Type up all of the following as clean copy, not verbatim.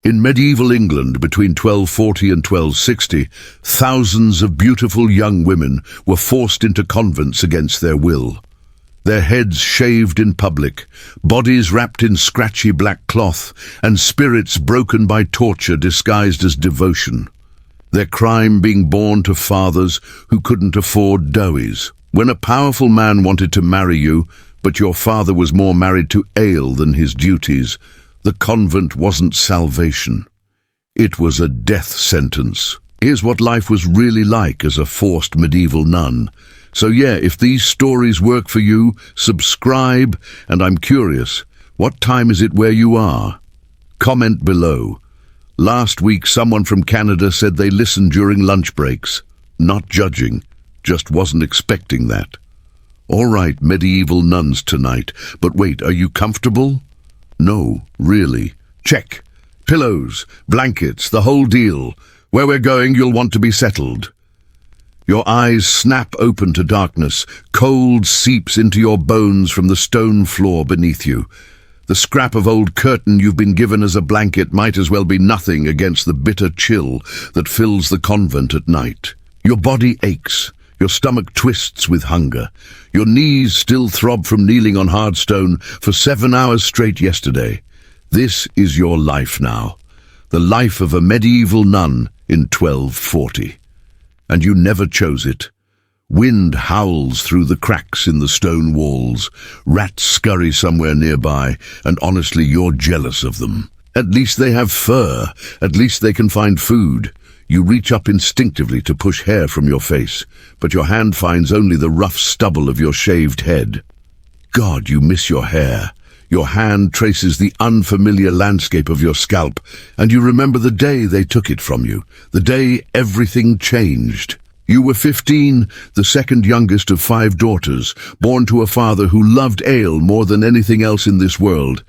In medieval England between 1240 and 1260, thousands of beautiful young women were forced into convents against their will. Their heads shaved in public, bodies wrapped in scratchy black cloth, and spirits broken by torture disguised as devotion. Their crime being born to fathers who couldn't afford dowies. When a powerful man wanted to marry you, but your father was more married to ale than his duties, the convent wasn't salvation. It was a death sentence. Here's what life was really like as a forced medieval nun. So yeah, if these stories work for you, subscribe, and I'm curious, what time is it where you are? Comment below. Last week someone from Canada said they listened during lunch breaks. Not judging, just wasn't expecting that. All right, medieval nuns tonight, but wait, are you comfortable? No, really. Check. Pillows, blankets, the whole deal. Where we're going, you'll want to be settled. Your eyes snap open to darkness. Cold seeps into your bones from the stone floor beneath you. The scrap of old curtain you've been given as a blanket might as well be nothing against the bitter chill that fills the convent at night. Your body aches. Your stomach twists with hunger. Your knees still throb from kneeling on hard stone for 7 hours straight yesterday. This is your life now. The life of a medieval nun in 1240. And you never chose it. Wind howls through the cracks in the stone walls. Rats scurry somewhere nearby, and honestly, you're jealous of them. At least they have fur. At least they can find food. You reach up instinctively to push hair from your face, but your hand finds only the rough stubble of your shaved head. God, you miss your hair. Your hand traces the unfamiliar landscape of your scalp, and you remember the day they took it from you, the day everything changed. You were 15, the second youngest of 5 daughters, born to a father who loved ale more than anything else in this world.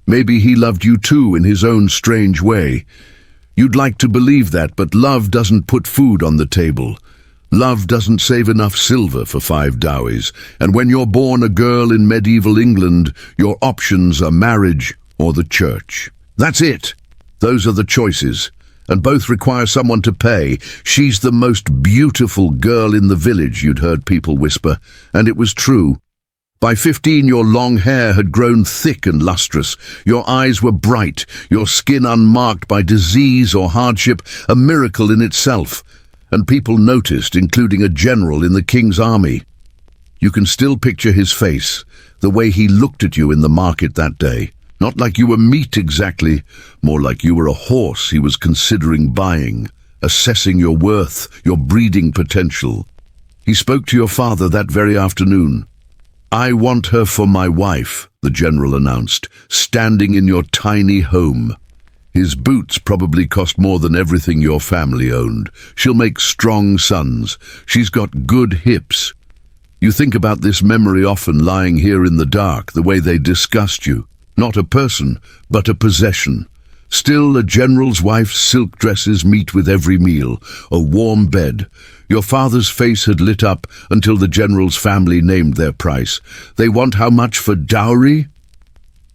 Maybe he loved you too in his own strange way. You'd like to believe that, but love doesn't put food on the table. Love doesn't save enough silver for 5 dowies, and when you're born a girl in medieval England, your options are marriage or the church. That's it. Those are the choices, and both require someone to pay. She's the most beautiful girl in the village, you'd heard people whisper, and it was true. By 15, your long hair had grown thick and lustrous. Your eyes were bright, your skin unmarked by disease or hardship, a miracle in itself. And people noticed, including a general in the king's army. You can still picture his face, the way he looked at you in the market that day. Not like you were meat exactly, more like you were a horse he was considering buying, assessing your worth, your breeding potential. He spoke to your father that very afternoon. "I want her for my wife," the general announced, "standing in your tiny home. His boots probably cost more than everything your family owned. She'll make strong sons. She's got good hips." You think about this memory often lying here in the dark, the way they discussed you. Not a person, but a possession. Still, a general's wife's silk dresses meet with every meal, a warm bed. Your father's face had lit up until the general's family named their price. "They want how much for dowry?"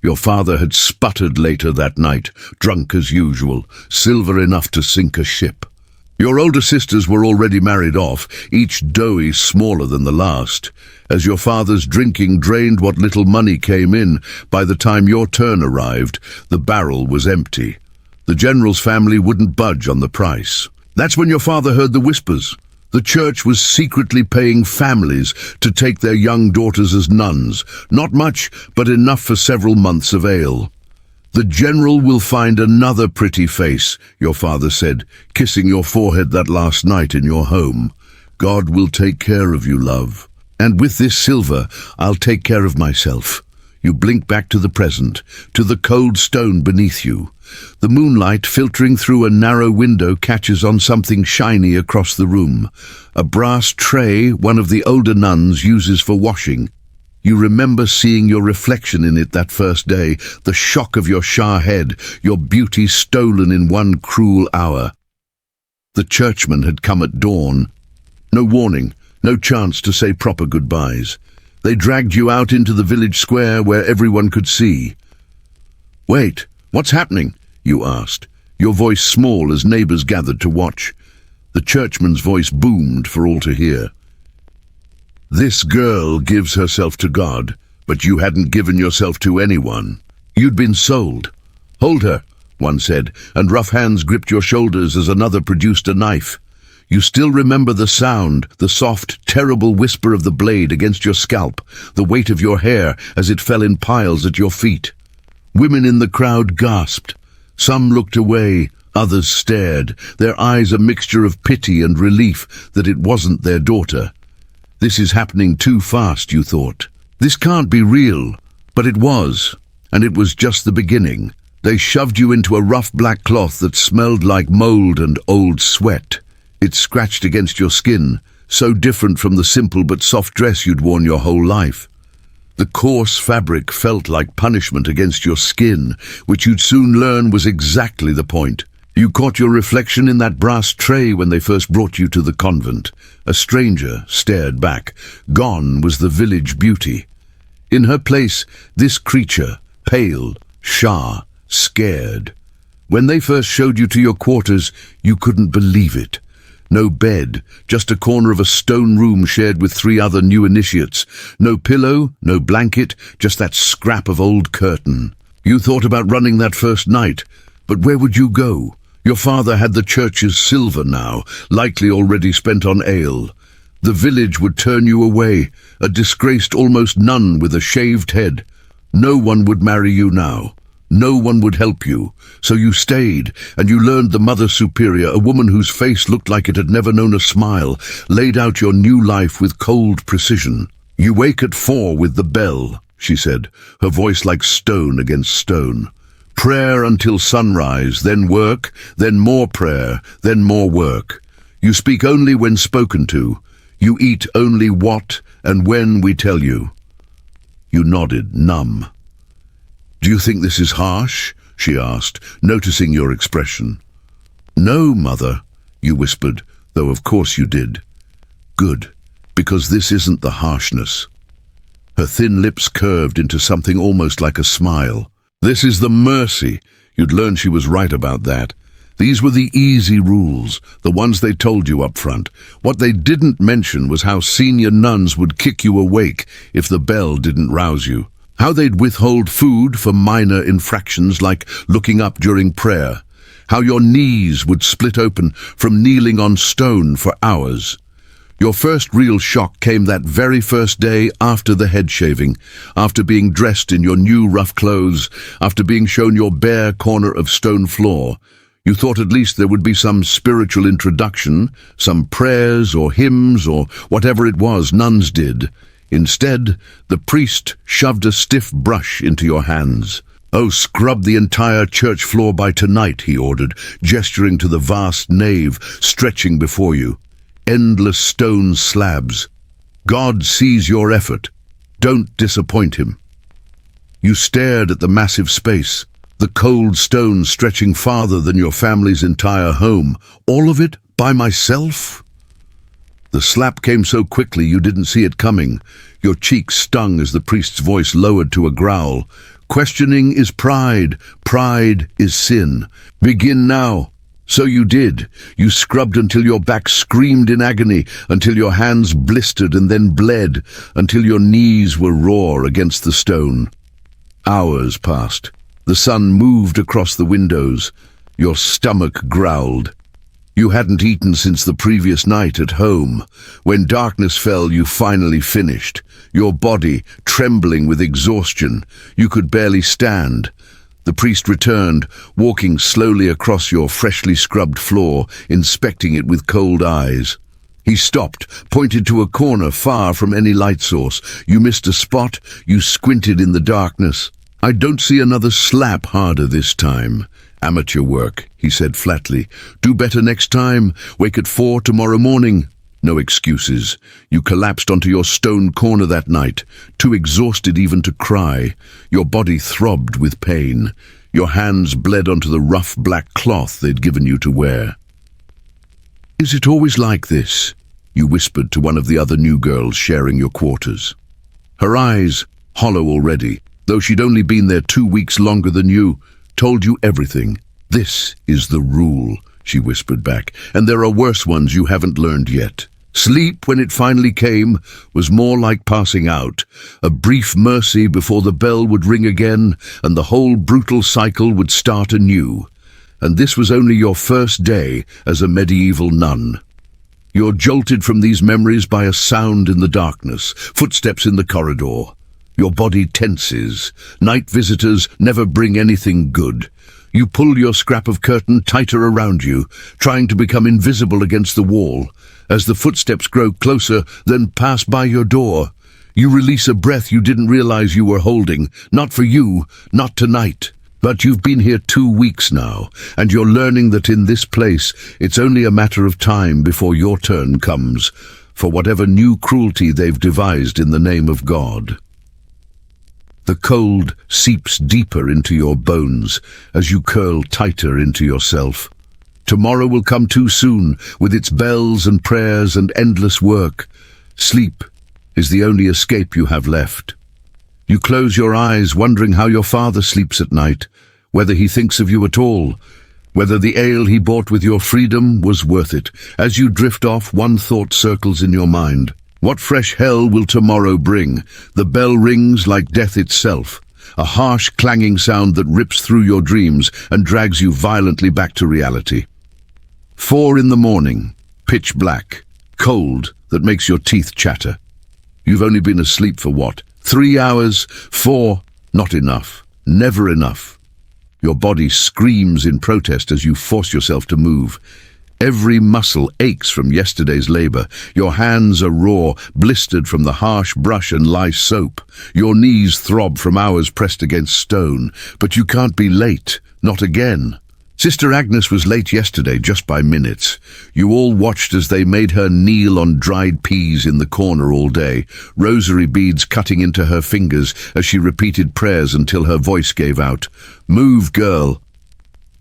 Your father had sputtered later that night, drunk as usual, silver enough to sink a ship. Your older sisters were already married off, each doughy smaller than the last. As your father's drinking drained what little money came in, by the time your turn arrived, the barrel was empty. The general's family wouldn't budge on the price. That's when your father heard the whispers. The church was secretly paying families to take their young daughters as nuns. Not much, but enough for several months of ale. "The general will find another pretty face," your father said, kissing your forehead that last night in your home. "God will take care of you, love. And with this silver, I'll take care of myself." You blink back to the present, to the cold stone beneath you. The moonlight filtering through a narrow window catches on something shiny across the room. A brass tray one of the older nuns uses for washing. You remember seeing your reflection in it that first day, the shock of your Shah head, your beauty stolen in one cruel hour. The churchmen had come at dawn. No warning, no chance to say proper goodbyes. They dragged you out into the village square where everyone could see. "Wait, what's happening?" you asked, your voice small as neighbors gathered to watch. The churchman's voice boomed for all to hear. This girl gives herself to God, but you hadn't given yourself to anyone. You'd been sold. Hold her, one said, and rough hands gripped your shoulders as another produced a knife. You still remember the sound, the soft, terrible whisper of the blade against your scalp, the weight of your hair as it fell in piles at your feet. Women in the crowd gasped. Some looked away, others stared, their eyes a mixture of pity and relief that it wasn't their daughter. This is happening too fast, you thought. This can't be real, but it was, and it was just the beginning. They shoved you into a rough black cloth that smelled like mold and old sweat. It scratched against your skin, so different from the simple but soft dress you'd worn your whole life. The coarse fabric felt like punishment against your skin, which you'd soon learn was exactly the point. You caught your reflection in that brass tray when they first brought you to the convent. A stranger stared back. Gone was the village beauty. In her place, this creature, pale, shy, scared. When they first showed you to your quarters, you couldn't believe it. No bed, just a corner of a stone room shared with 3 other new initiates. No pillow, no blanket, just that scrap of old curtain. You thought about running that first night, but where would you go? Your father had the church's silver now, likely already spent on ale. The village would turn you away, a disgraced almost nun with a shaved head. No one would marry you now. No one would help you, so you stayed, and you learned the Mother Superior, a woman whose face looked like it had never known a smile, laid out your new life with cold precision. You wake at 4 with the bell, she said, her voice like stone against stone. Prayer until sunrise, then work, then more prayer, then more work. You speak only when spoken to. You eat only what and when we tell you. You nodded, numb. Do you think this is harsh? She asked, noticing your expression. No, Mother, you whispered, though of course you did. Good, because this isn't the harshness. Her thin lips curved into something almost like a smile. This is the mercy. You'd learn she was right about that. These were the easy rules, the ones they told you up front. What they didn't mention was how senior nuns would kick you awake if the bell didn't rouse you. How they'd withhold food for minor infractions like looking up during prayer. How your knees would split open from kneeling on stone for hours. Your first real shock came that very first day after the head shaving, after being dressed in your new rough clothes, after being shown your bare corner of stone floor. You thought at least there would be some spiritual introduction, some prayers or hymns or whatever it was nuns did. Instead, the priest shoved a stiff brush into your hands. Oh, scrub the entire church floor by tonight, he ordered, gesturing to the vast nave stretching before you. Endless stone slabs. God sees your effort. Don't disappoint him. You stared at the massive space, the cold stone stretching farther than your family's entire home. All of it by myself? The slap came so quickly you didn't see it coming. Your cheeks stung as the priest's voice lowered to a growl. Questioning is pride. Pride is sin. Begin now. So you did. You scrubbed until your back screamed in agony, until your hands blistered and then bled, until your knees were raw against the stone. Hours passed. The sun moved across the windows. Your stomach growled. You hadn't eaten since the previous night at home. When darkness fell, you finally finished. Your body trembling with exhaustion. You could barely stand. The priest returned, walking slowly across your freshly scrubbed floor, inspecting it with cold eyes. He stopped, pointed to a corner far from any light source. You missed a spot, you squinted in the darkness. I don't see another slap harder this time. Amateur work, he said flatly. Do better next time. Wake at 4 tomorrow morning. No excuses. You collapsed onto your stone corner that night, too exhausted even to cry. Your body throbbed with pain. Your hands bled onto the rough black cloth they'd given you to wear. Is it always like this? You whispered to one of the other new girls sharing your quarters. Her eyes, hollow already, though she'd only been there 2 weeks longer than you, told you everything. "This is the rule," she whispered back, "and there are worse ones you haven't learned yet." Sleep, when it finally came, was more like passing out, a brief mercy before the bell would ring again and the whole brutal cycle would start anew. And this was only your first day as a medieval nun. You're jolted from these memories by a sound in the darkness, footsteps in the corridor. Your body tenses. Night visitors never bring anything good. You pull your scrap of curtain tighter around you, trying to become invisible against the wall. As the footsteps grow closer, then pass by your door, you release a breath you didn't realize you were holding. Not for you, not tonight. But you've been here 2 weeks now, and you're learning that in this place it's only a matter of time before your turn comes, for whatever new cruelty they've devised in the name of God. The cold seeps deeper into your bones as you curl tighter into yourself. Tomorrow will come too soon, with its bells and prayers and endless work. Sleep is the only escape you have left. You close your eyes, wondering how your father sleeps at night, whether he thinks of you at all, whether the ale he bought with your freedom was worth it. As you drift off, one thought circles in your mind. What fresh hell will tomorrow bring? The bell rings like death itself, a harsh clanging sound that rips through your dreams and drags you violently back to reality. 4 in the morning, pitch black, cold that makes your teeth chatter. You've only been asleep for what? 3 hours? 4? Not enough. Never enough. Your body screams in protest as you force yourself to move. Every muscle aches from yesterday's labor. Your hands are raw, blistered from the harsh brush and lye soap. Your knees throb from hours pressed against stone. But you can't be late. Not again. Sister Agnes was late yesterday, just by minutes. You all watched as they made her kneel on dried peas in the corner all day, rosary beads cutting into her fingers as she repeated prayers until her voice gave out. "Move, girl."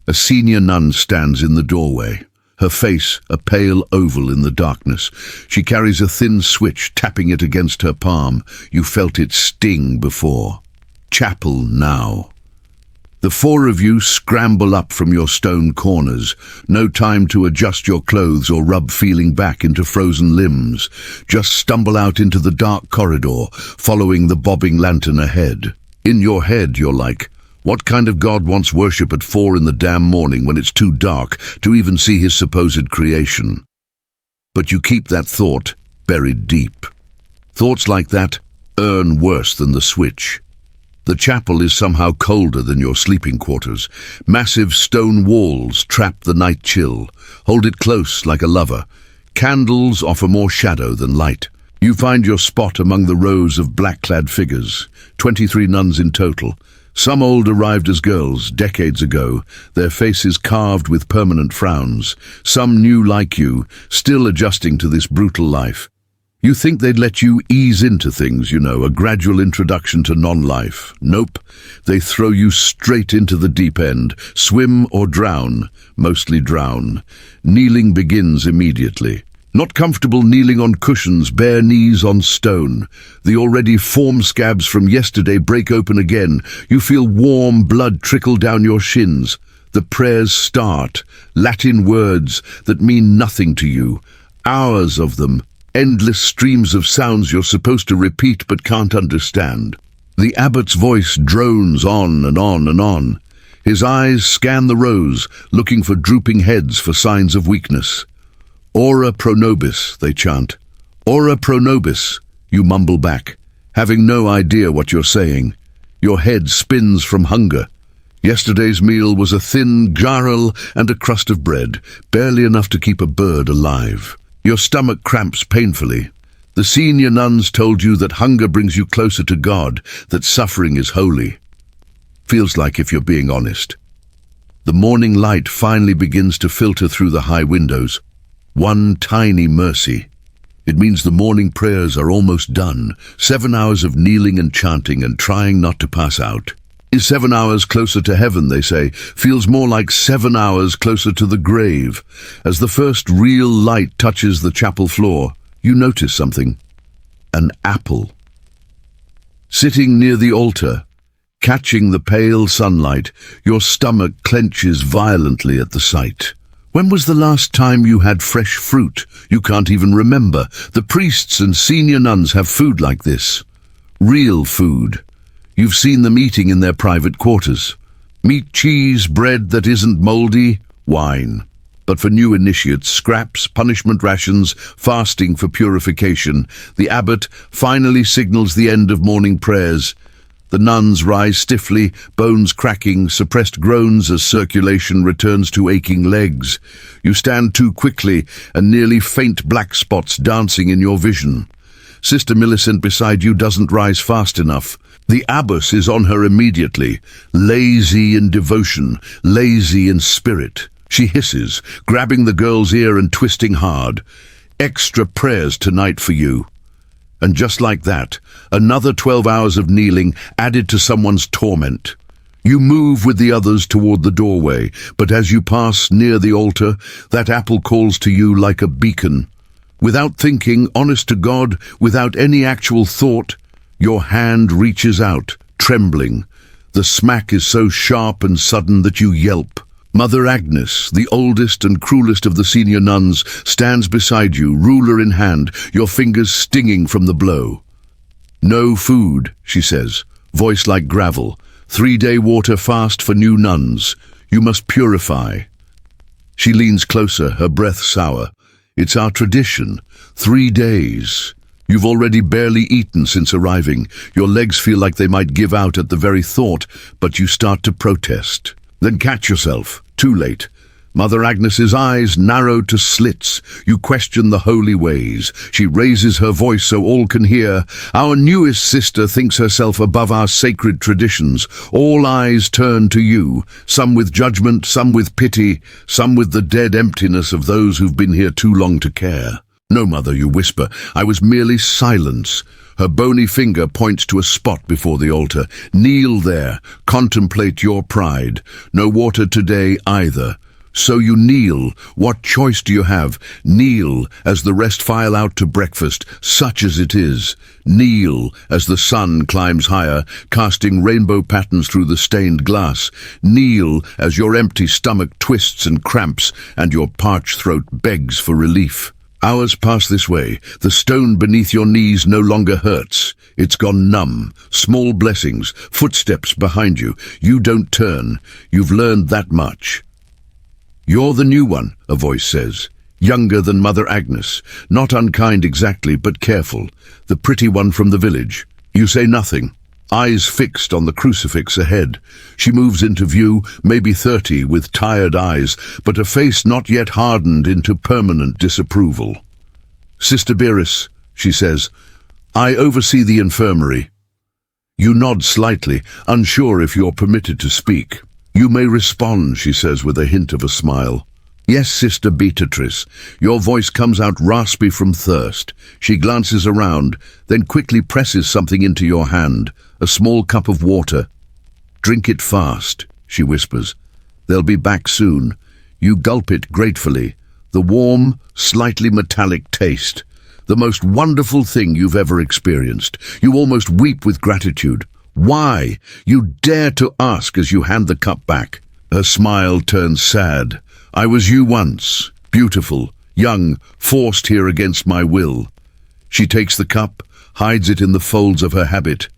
A senior nun stands in the doorway, her face a pale oval in the darkness. She carries a thin switch, tapping it against her palm. You felt it sting before. Chapel now. The 4 of you scramble up from your stone corners. No time to adjust your clothes or rub feeling back into frozen limbs. Just stumble out into the dark corridor, following the bobbing lantern ahead. In your head, you're like, what kind of God wants worship at 4 in the damn morning when it's too dark to even see his supposed creation? But you keep that thought buried deep. Thoughts like that earn worse than the switch. The chapel is somehow colder than your sleeping quarters. Massive stone walls trap the night chill. Hold it close like a lover. Candles offer more shadow than light. You find your spot among the rows of black-clad figures, 23 nuns in total. Some old arrived as girls, decades ago, their faces carved with permanent frowns. Some new like you, still adjusting to this brutal life. You think they'd let you ease into things, a gradual introduction to non-life. Nope, they throw you straight into the deep end. Swim or drown, mostly drown. Kneeling begins immediately. Not comfortable kneeling on cushions, bare knees on stone. The already form scabs from yesterday break open again. You feel warm blood trickle down your shins. The prayers start, Latin words that mean nothing to you. Hours of them. Endless streams of sounds you're supposed to repeat but can't understand. The abbot's voice drones on and on and on. His eyes scan the rows, looking for drooping heads for signs of weakness. Ora pro nobis, they chant. Ora pro nobis, you mumble back, having no idea what you're saying. Your head spins from hunger. Yesterday's meal was a thin jarl and a crust of bread, barely enough to keep a bird alive. Your stomach cramps painfully. The senior nuns told you that hunger brings you closer to God, that suffering is holy. Feels like if you're being honest. The morning light finally begins to filter through the high windows. One tiny mercy. It means the morning prayers are almost done. 7 hours of kneeling and chanting and trying not to pass out. Is 7 hours closer to heaven, they say, feels more like 7 hours closer to the grave. As the first real light touches the chapel floor, you notice something. An apple. Sitting near the altar, Catching the pale sunlight, your stomach clenches violently at the sight. When was the last time you had fresh fruit? You can't even remember. The priests and senior nuns have food like this. Real food. You've seen them eating in their private quarters. Meat, cheese, bread that isn't moldy, wine. But for new initiates, scraps, punishment rations, fasting for purification. The abbot finally signals the end of morning prayers. The nuns rise stiffly, bones cracking, suppressed groans as circulation returns to aching legs. You stand too quickly, and nearly faint black spots dancing in your vision. Sister Millicent beside you doesn't rise fast enough. The abbess is on her immediately, lazy in devotion, lazy in spirit. She hisses, grabbing the girl's ear and twisting hard. Extra prayers tonight for you. And just like that, another 12 hours of kneeling added to someone's torment. You move with the others toward the doorway, but as you pass near the altar, that apple calls to you like a beacon. Without thinking, honest to God, without any actual thought, your hand reaches out, trembling. The smack is so sharp and sudden that you yelp. Mother Agnes, the oldest and cruelest of the senior nuns, stands beside you, ruler in hand, your fingers stinging from the blow. "No food," she says, voice like gravel. 3-day water fast for new nuns. You must purify. She leans closer, her breath sour. "It's our tradition. 3 days. You've already barely eaten since arriving. Your legs feel like they might give out at the very thought, but you start to protest. Then catch yourself. Too late. Mother Agnes's eyes narrow to slits. You question the holy ways. She raises her voice so all can hear. Our newest sister thinks herself above our sacred traditions. All eyes turn to you, some with judgment, some with pity, some with the dead emptiness of those who've been here too long to care. "No, mother," you whisper. "I was merely silence." Her bony finger points to a spot before the altar. "Kneel there. Contemplate your pride. No water today either." So you kneel. What choice do you have? Kneel as the rest file out to breakfast, such as it is. Kneel as the sun climbs higher, casting rainbow patterns through the stained glass. Kneel as your empty stomach twists and cramps, and your parched throat begs for relief. Hours pass this way. The stone beneath your knees no longer hurts. It's gone numb. Small blessings, footsteps behind you. You don't turn. You've learned that much. "You're the new one," a voice says. Younger than Mother Agnes. Not unkind exactly, but careful. The pretty one from the village. You say nothing. Eyes fixed on the crucifix ahead. She moves into view, maybe 30, with tired eyes, but a face not yet hardened into permanent disapproval. "Sister Beerus," she says, "I oversee the infirmary." You nod slightly, unsure if you're permitted to speak. "You may respond," she says with a hint of a smile. "Yes, Sister Beatrice." Your voice comes out raspy from thirst. She glances around, then quickly presses something into your hand, a small cup of water. "Drink it fast," she whispers. "They'll be back soon." You gulp it gratefully. The warm, slightly metallic taste. The most wonderful thing you've ever experienced. You almost weep with gratitude. "Why?" you dare to ask as you hand the cup back. Her smile turns sad. "I was you once, beautiful, young, forced here against my will." She takes the cup, hides it in the folds of her habit.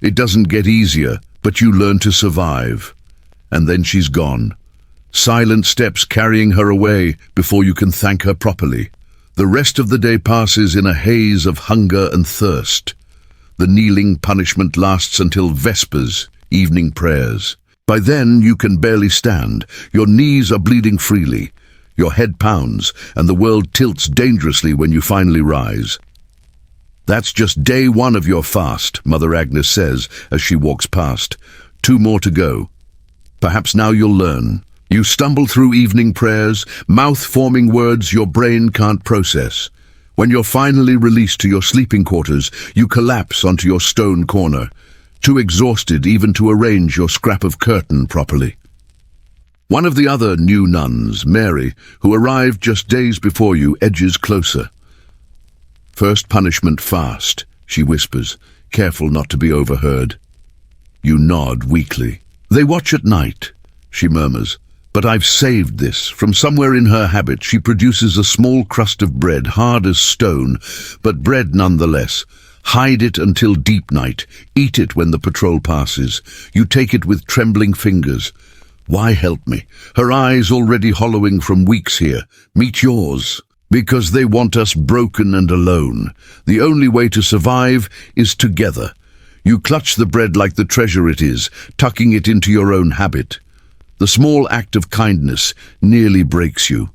It doesn't get easier, but you learn to survive. And then she's gone. Silent steps carrying her away before you can thank her properly. The rest of the day passes in a haze of hunger and thirst. The kneeling punishment lasts until Vespers, evening prayers. By then you can barely stand. Your knees are bleeding freely. Your head pounds, and the world tilts dangerously when you finally rise. "That's just day 1 of your fast," Mother Agnes says as she walks past. 2 more to go. Perhaps now you'll learn. You stumble through evening prayers, mouth-forming words your brain can't process. When you're finally released to your sleeping quarters, you collapse onto your stone corner, too exhausted even to arrange your scrap of curtain properly. One of the other new nuns, Mary, who arrived just days before you, edges closer. "First punishment fast," she whispers, careful not to be overheard. You nod weakly. They watch at night, she murmurs. But I've saved this. From somewhere in her habit, she produces a small crust of bread, hard as stone, but bread nonetheless. Hide it until deep night. Eat it when the patrol passes. You take it with trembling fingers. Why help me? Her eyes already hollowing from weeks here. Meet yours. Because they want us broken and alone. The only way to survive is together. You clutch the bread like the treasure it is, tucking it into your own habit. The small act of kindness nearly breaks you.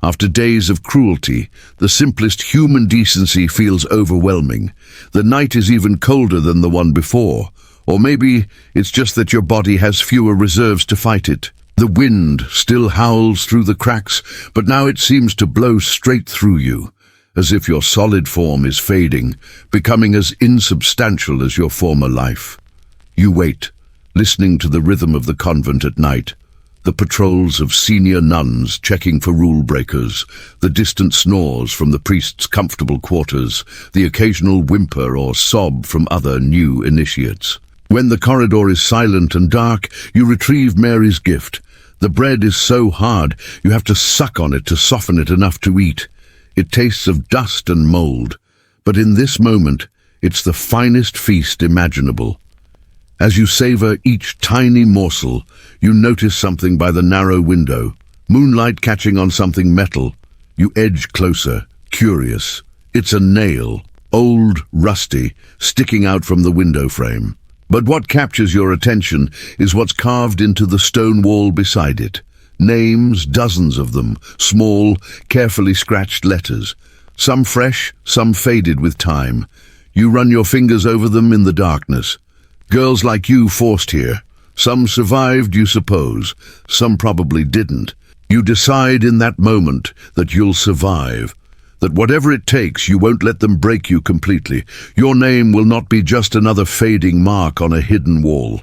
After days of cruelty, the simplest human decency feels overwhelming. The night is even colder than the one before. Or maybe it's just that your body has fewer reserves to fight it. The wind still howls through the cracks, but now it seems to blow straight through you, as if your solid form is fading, becoming as insubstantial as your former life. You wait, listening to the rhythm of the convent at night, the patrols of senior nuns checking for rule breakers, the distant snores from the priest's comfortable quarters, the occasional whimper or sob from other new initiates. When the corridor is silent and dark, you retrieve Mary's gift. The bread is so hard, you have to suck on it to soften it enough to eat. It tastes of dust and mold, but in this moment, it's the finest feast imaginable. As you savor each tiny morsel, you notice something by the narrow window. Moonlight catching on something metal. You edge closer, curious. It's a nail, old, rusty, sticking out from the window frame. But what captures your attention is what's carved into the stone wall beside it. Names, dozens of them, small, carefully scratched letters. Some fresh, some faded with time. You run your fingers over them in the darkness. Girls like you forced here. Some survived, you suppose. Some probably didn't. You decide in that moment that you'll survive. That whatever it takes, you won't let them break you completely. Your name will not be just another fading mark on a hidden wall.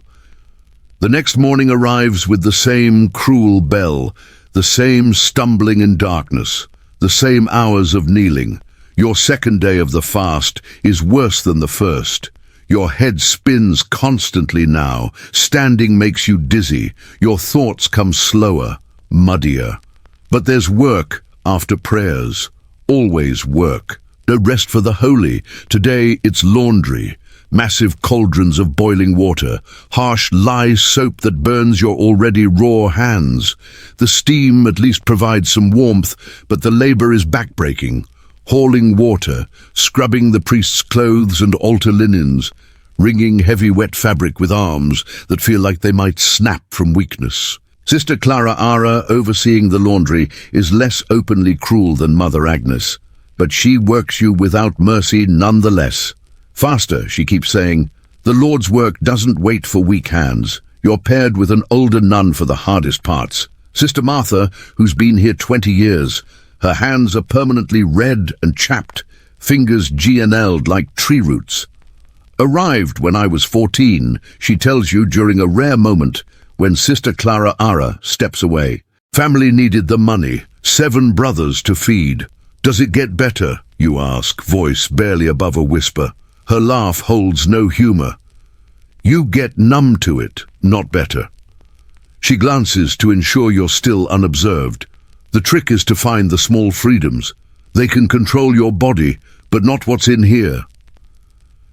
The next morning arrives with the same cruel bell, the same stumbling in darkness, the same hours of kneeling. Your second day of the fast is worse than the first. Your head spins constantly now. Standing makes you dizzy. Your thoughts come slower, muddier. But there's work after prayers. Always work. No rest for the holy. Today it's laundry. Massive cauldrons of boiling water. Harsh lye soap that burns your already raw hands. The steam at least provides some warmth, but the labor is backbreaking. Hauling water, scrubbing the priest's clothes and altar linens, wringing heavy wet fabric with arms that feel like they might snap from weakness. Sister Clara Ara, overseeing the laundry, is less openly cruel than Mother Agnes, but she works you without mercy nonetheless. Faster, she keeps saying. The Lord's work doesn't wait for weak hands. You're paired with an older nun for the hardest parts. Sister Martha, who's been here 20 years, her hands are permanently red and chapped, fingers GNL'd like tree roots. Arrived when I was 14, she tells you during a rare moment when Sister Clara Ara steps away. Family needed the money, 7 brothers to feed. Does it get better, you ask, voice barely above a whisper. Her laugh holds no humor. You get numb to it, not better. She glances to ensure you're still unobserved. The trick is to find the small freedoms. They can control your body, but not what's in here.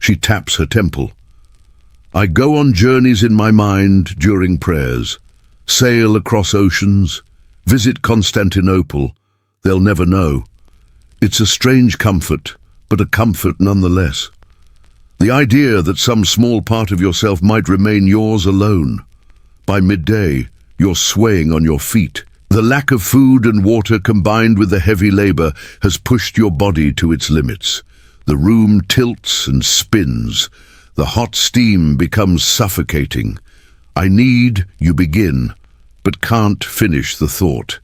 She taps her temple. I go on journeys in my mind during prayers, sail across oceans, visit Constantinople. They'll never know. It's a strange comfort, but a comfort nonetheless. The idea that some small part of yourself might remain yours alone. By midday, you're swaying on your feet. The lack of food and water combined with the heavy labor has pushed your body to its limits. The room tilts and spins. The hot steam becomes suffocating. I need, you begin, but can't finish the thought.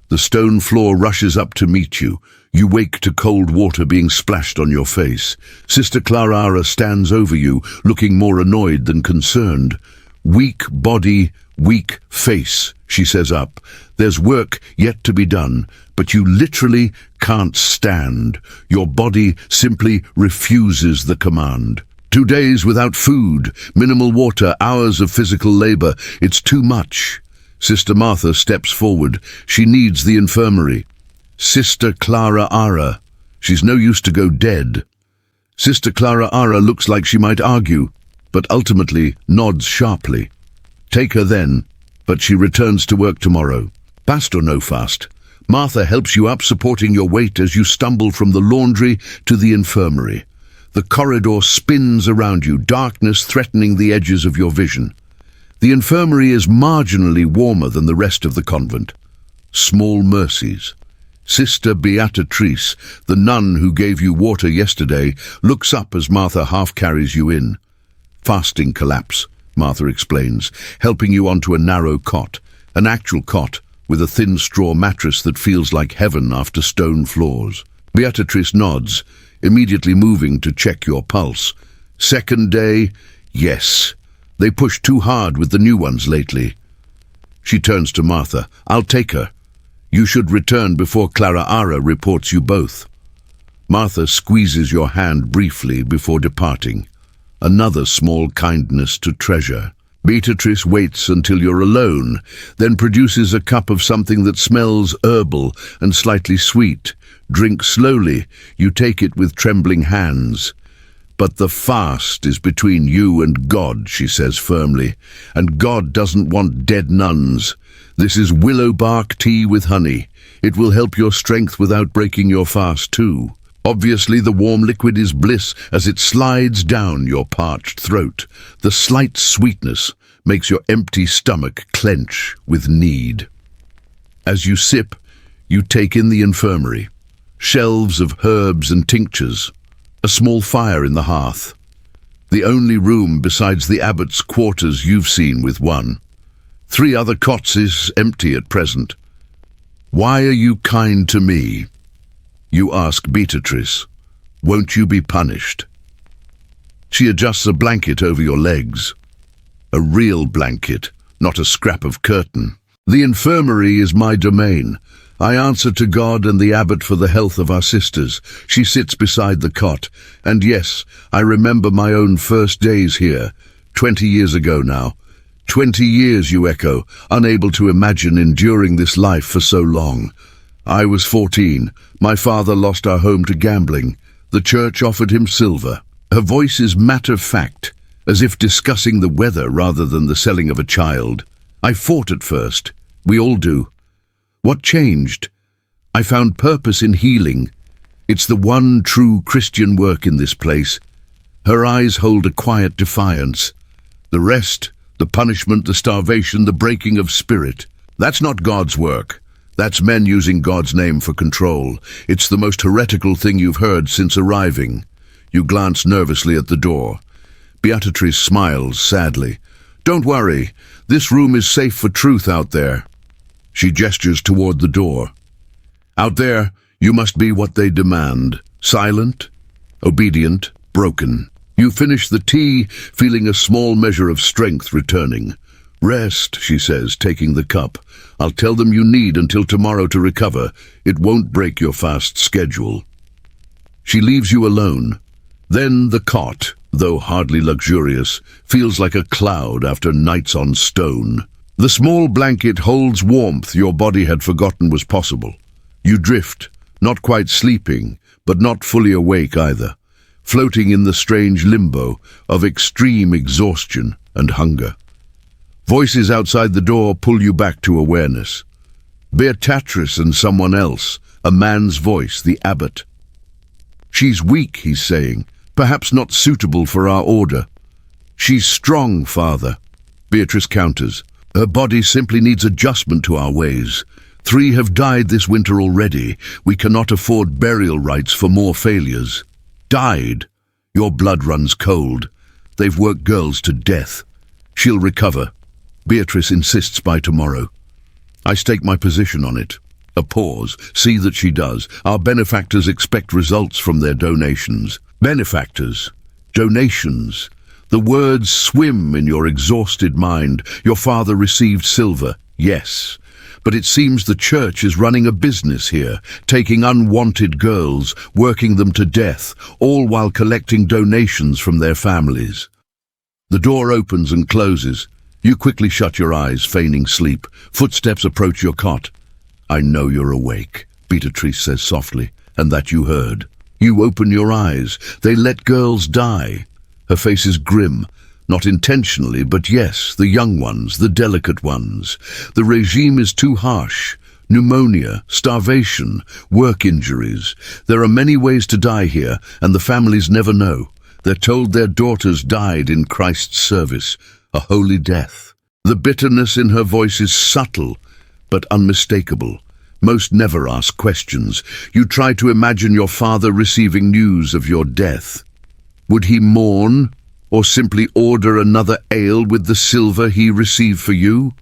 The stone floor rushes up to meet you. You wake to cold water being splashed on your face. Sister Clara stands over you, looking more annoyed than concerned. Weak body, weak face, she says up. There's work yet to be done, but you literally can't stand. Your body simply refuses the command. 2 days without food, minimal water, hours of physical labor. It's too much. Sister Martha steps forward. She needs the infirmary. Sister Clara Ara. She's no use to go dead. Sister Clara Ara looks like she might argue, but ultimately nods sharply. Take her then, but she returns to work tomorrow. Fast or no fast, Martha helps you up, supporting your weight as you stumble from the laundry to the infirmary. The corridor spins around you, darkness threatening the edges of your vision. The infirmary is marginally warmer than the rest of the convent. Small mercies. Sister Beatrice, the nun who gave you water yesterday, looks up as Martha half carries you in. Fasting collapse, Martha explains, helping you onto a narrow cot, an actual cot with a thin straw mattress that feels like heaven after stone floors. Beatrice nods, immediately moving to check your pulse. Second day, yes. They pushed too hard with the new ones lately. She turns to Martha. I'll take her. You should return before Clara Ara reports you both. Martha squeezes your hand briefly before departing. Another small kindness to treasure. Beatrice waits until you're alone, then produces a cup of something that smells herbal and slightly sweet. Drink slowly. You take it with trembling hands. But the fast is between you and God, she says firmly, and God doesn't want dead nuns. This is willow bark tea with honey. It will help your strength without breaking your fast too. Obviously the warm liquid is bliss as it slides down your parched throat. The slight sweetness makes your empty stomach clench with need. As you sip, you take in the infirmary. Shelves of herbs and tinctures. A small fire in the hearth. The only room besides the abbot's quarters you've seen with one. 3 other cots is empty at present. Why are you kind to me? You ask Beatrice. Won't you be punished? She adjusts a blanket over your legs. A real blanket, not a scrap of curtain. The infirmary is my domain. I answer to God and the abbot for the health of our sisters. She sits beside the cot. And yes, I remember my own first days here, 20 years ago now. 20 years, you echo, unable to imagine enduring this life for so long. I was 14. My father lost our home to gambling. The church offered him silver. Her voice is matter-of-fact, as if discussing the weather rather than the selling of a child. I fought at first. We all do. What changed? I found purpose in healing. It's the one true Christian work in this place. Her eyes hold a quiet defiance. The rest, the punishment, the starvation, the breaking of spirit, that's not God's work. That's men using God's name for control. It's the most heretical thing you've heard since arriving. You glance nervously at the door. Beatrice smiles sadly. Don't worry, this room is safe for truth out there. She gestures toward the door. Out there, you must be what they demand. Silent, obedient, broken. You finish the tea, feeling a small measure of strength returning. Rest, she says, taking the cup. I'll tell them you need until tomorrow to recover. It won't break your fast schedule. She leaves you alone. Then the cot, though hardly luxurious, feels like a cloud after nights on stone. The small blanket holds warmth your body had forgotten was possible. You drift, not quite sleeping, but not fully awake either, floating in the strange limbo of extreme exhaustion and hunger. Voices outside the door pull you back to awareness. Beatrice and someone else, a man's voice, the abbot. She's weak, he's saying, perhaps not suitable for our order. She's strong, Father. Beatrice counters. Her body simply needs adjustment to our ways. 3 have died this winter already. We cannot afford burial rites for more failures. Died? Your blood runs cold. They've worked girls to death. She'll recover. Beatrice insists by tomorrow. I stake my position on it. A pause. See that she does. Our benefactors expect results from their donations. Benefactors. Donations. The words swim in your exhausted mind. Your father received silver. Yes. But it seems the church is running a business here, taking unwanted girls, working them to death, all while collecting donations from their families. The door opens and closes. You quickly shut your eyes, feigning sleep. Footsteps approach your cot. "I know you're awake," Beatrice says softly, "and that you heard." You open your eyes. They let girls die. Her face is grim. Not intentionally, but yes, the young ones, the delicate ones. The regime is too harsh. Pneumonia, starvation, work injuries. There are many ways to die here, and the families never know. They're told their daughters died in Christ's service, a holy death. The bitterness in her voice is subtle, but unmistakable. Most never ask questions. You try to imagine your father receiving news of your death. Would he mourn? Or simply order another ale with the silver he received for you?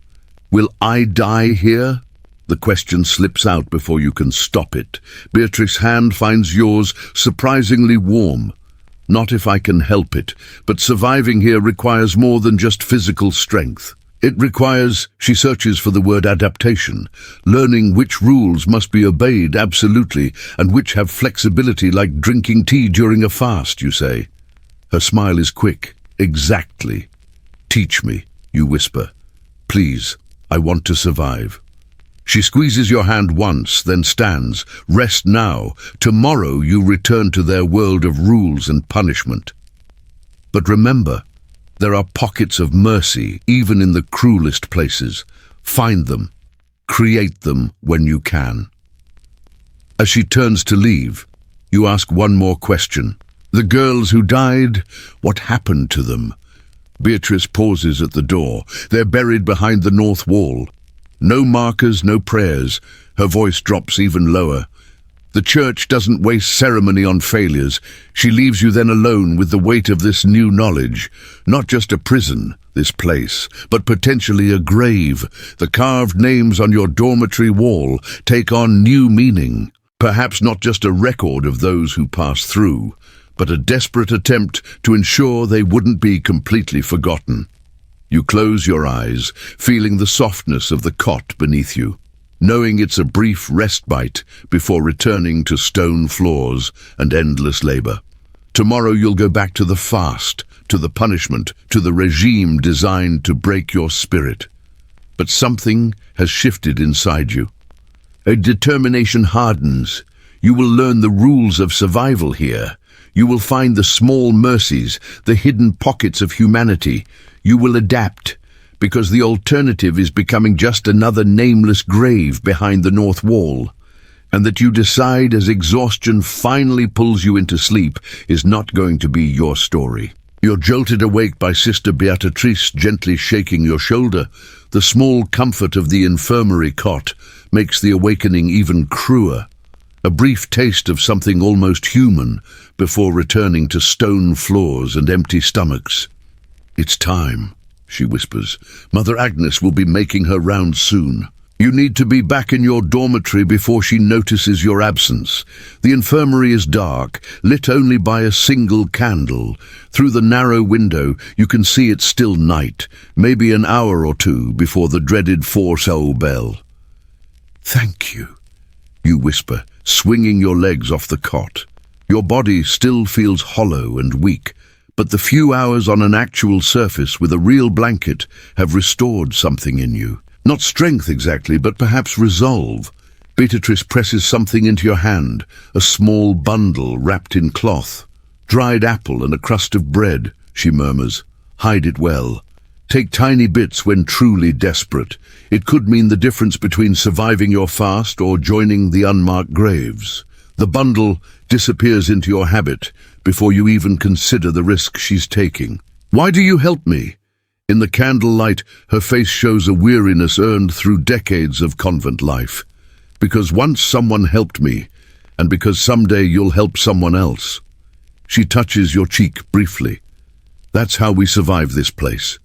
Will I die here? The question slips out before you can stop it. Beatrice's hand finds yours, surprisingly warm. Not if I can help it, but surviving here requires more than just physical strength. It requires, she searches for the word adaptation, learning which rules must be obeyed absolutely and which have flexibility like drinking tea during a fast, you say. Her smile is quick. "Exactly. Teach me," you whisper. "Please, I want to survive." She squeezes your hand once, then stands. "Rest now. Tomorrow you return to their world of rules and punishment." But remember, there are pockets of mercy even in the cruelest places. Find them. Create them when you can. As she turns to leave, you ask one more question. "The girls who died, what happened to them?" Beatrice pauses at the door. They're buried behind the north wall. No markers, no prayers. Her voice drops even lower. The church doesn't waste ceremony on failures. She leaves you then alone with the weight of this new knowledge. Not just a prison, this place, but potentially a grave. The carved names on your dormitory wall take on new meaning. Perhaps not just a record of those who passed through, but a desperate attempt to ensure they wouldn't be completely forgotten. You close your eyes, feeling the softness of the cot beneath you, knowing it's a brief respite before returning to stone floors and endless labor. Tomorrow you'll go back to the fast, to the punishment, to the regime designed to break your spirit. But something has shifted inside you. A determination hardens. You will learn the rules of survival here. You will find the small mercies, the hidden pockets of humanity. You will adapt, because the alternative is becoming just another nameless grave behind the north wall. And that you decide as exhaustion finally pulls you into sleep is not going to be your story. You're jolted awake by Sister Beatrice gently shaking your shoulder. The small comfort of the infirmary cot makes the awakening even crueler. A brief taste of something almost human before returning to stone floors and empty stomachs. "It's time," she whispers. "Mother Agnes will be making her rounds soon. You need to be back in your dormitory before she notices your absence. The infirmary is dark, lit only by a single candle. Through the narrow window, you can see it's still night, maybe an hour or two before the dreaded 4-soul bell. "Thank you," you whisper, swinging your legs off the cot. Your body still feels hollow and weak, but the few hours on an actual surface with a real blanket have restored something in you. Not strength exactly, but perhaps resolve. Beatrice presses something into your hand, a small bundle wrapped in cloth. "Dried apple and a crust of bread," she murmurs. "Hide it well. Take tiny bits when truly desperate. It could mean the difference between surviving your fast or joining the unmarked graves." The bundle disappears into your habit before you even consider the risk she's taking. "Why do you help me?" In the candlelight, her face shows a weariness earned through decades of convent life. "Because once someone helped me, and because someday you'll help someone else." She touches your cheek briefly. "That's how we survive this place."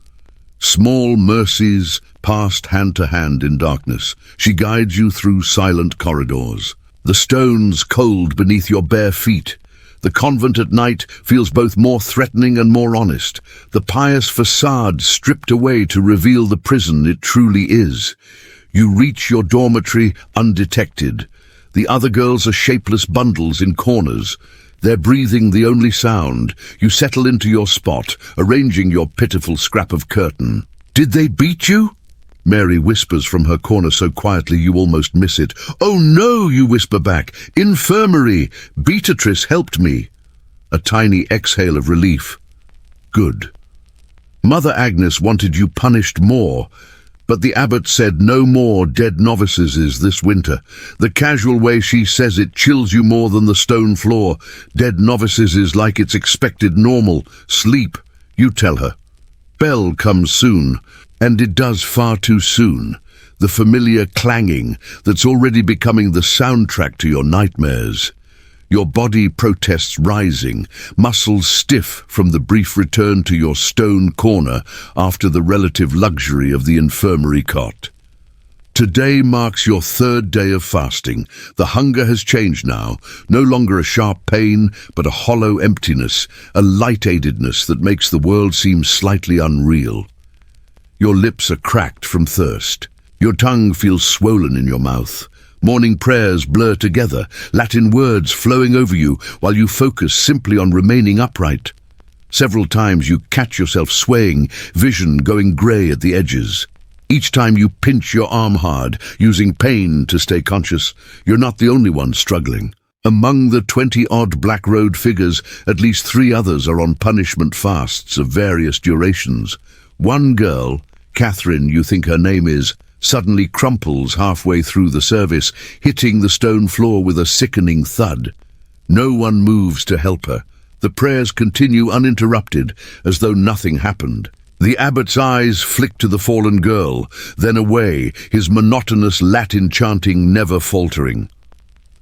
Small mercies passed hand to hand in darkness. She guides you through silent corridors. The stones cold beneath your bare feet. The convent at night feels both more threatening and more honest. The pious facade stripped away to reveal the prison it truly is. You reach your dormitory undetected. The other girls are shapeless bundles in corners. Their breathing the only sound. You settle into your spot, arranging your pitiful scrap of curtain. "Did they beat you?" Mary whispers from her corner so quietly you almost miss it. "Oh no," you whisper back. "Infirmary. Beatrice helped me." A tiny exhale of relief. Good. Mother Agnes wanted you punished more, but the abbot said no more dead novices this winter. The casual way she says it chills you more than the stone floor. Dead novices is like it's expected normal. Sleep, you tell her. Bell comes soon, and it does far too soon. The familiar clanging that's already becoming the soundtrack to your nightmares. Your body protests rising, muscles stiff from the brief return to your stone corner after the relative luxury of the infirmary cot. Today marks your third day of fasting. The hunger has changed now, no longer a sharp pain, but a hollow emptiness, a light-aidedness that makes the world seem slightly unreal. Your lips are cracked from thirst. Your tongue feels swollen in your mouth. Morning prayers blur together, Latin words flowing over you while you focus simply on remaining upright. Several times you catch yourself swaying, vision going grey at the edges. Each time you pinch your arm hard, using pain to stay conscious. You're not the only one struggling. Among the 20-odd Black Road figures, at least 3 others are on punishment fasts of various durations. One girl, Catherine, you think her name is, suddenly crumples halfway through the service, hitting the stone floor with a sickening thud. No one moves to help her. The prayers continue uninterrupted, as though nothing happened. The abbot's eyes flick to the fallen girl, then away, his monotonous Latin chanting never faltering.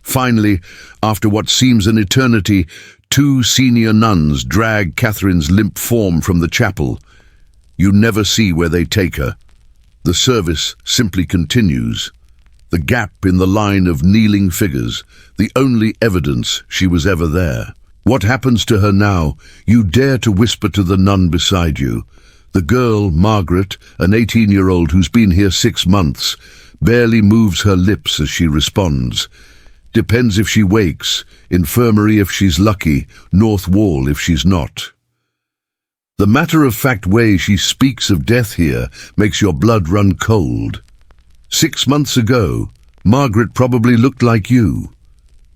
Finally, after what seems an eternity, 2 senior nuns drag Catherine's limp form from the chapel. You never see where they take her. The service simply continues. The gap in the line of kneeling figures, the only evidence she was ever there. What happens to her now? You dare to whisper to the nun beside you. The girl, Margaret, an 18-year-old who's been here 6 months, barely moves her lips as she responds. Depends if she wakes, infirmary if she's lucky, north wall if she's not. The matter-of-fact way she speaks of death here makes your blood run cold. 6 months ago, Margaret probably looked like you,